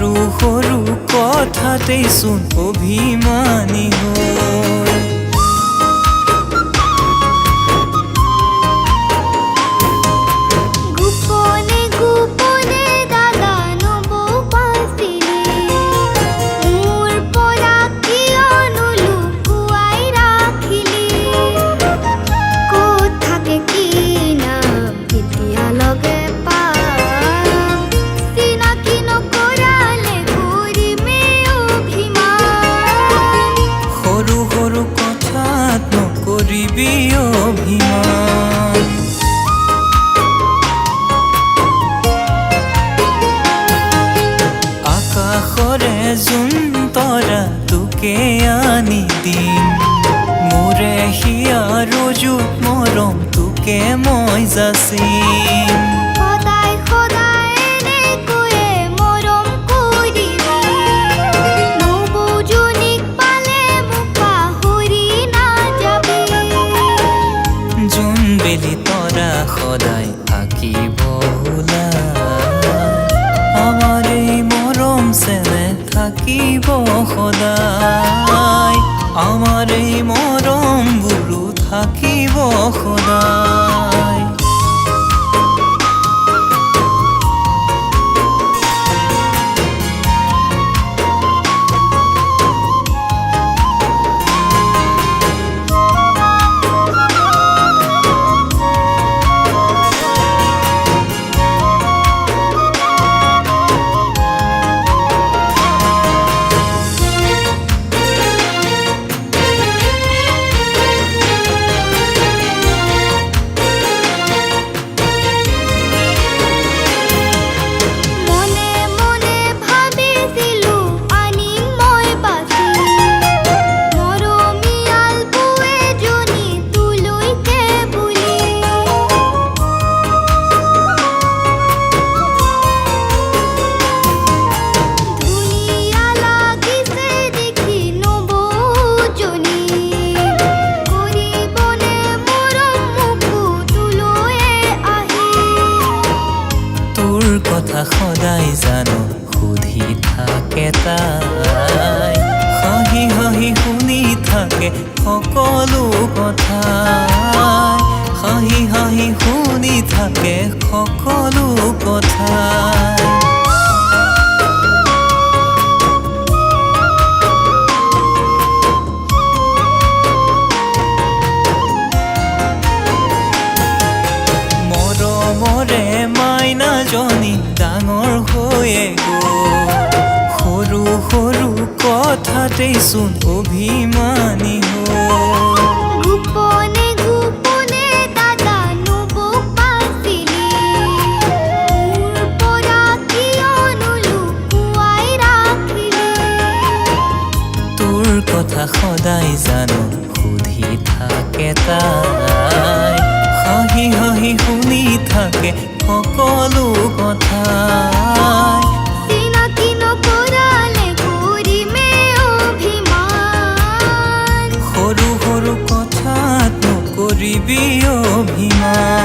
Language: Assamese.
সৰু সৰু কথাতেই চোন অভিমানী হ'ল। আকাশৰে জোন তৰা তোকে আনি দিম, মোৰে হিয়াৰ যুগ মৰম তোকে মই যাচিম। তৰা সদায় থাকিব আমাৰ এই মৰম চেনে থাকিব সদায়, আমাৰ এই মৰম বোলো থাকিব সদায়। কথা সদায় জানো সুধি থাকে তাই, হাঁহি হাঁহি শুনি থাকে সকলো কথা, হাঁহি হাঁহি শুনি থাকে সকলো কথা। মৰমৰে মাইনাজনী ডাঙৰ হৈয়ে গ'ল, সৰু সৰু কথাতেই চোন অভিমানী হ'ল। গোপনে গোপনে দাদা নবৌক পাইছিলি, মোৰ পৰা কিয়নো লুকুৱাই ৰাখিলি। তোৰ কথা সদায় জানো সুধি থাকে তাই, হাঁহি হাঁহি শুনি থাকে সকলো কথা, চিনাকি নকৰালে কৰিমে অভিমান। সৰু সৰু কথাত নকৰিবি অভিমান।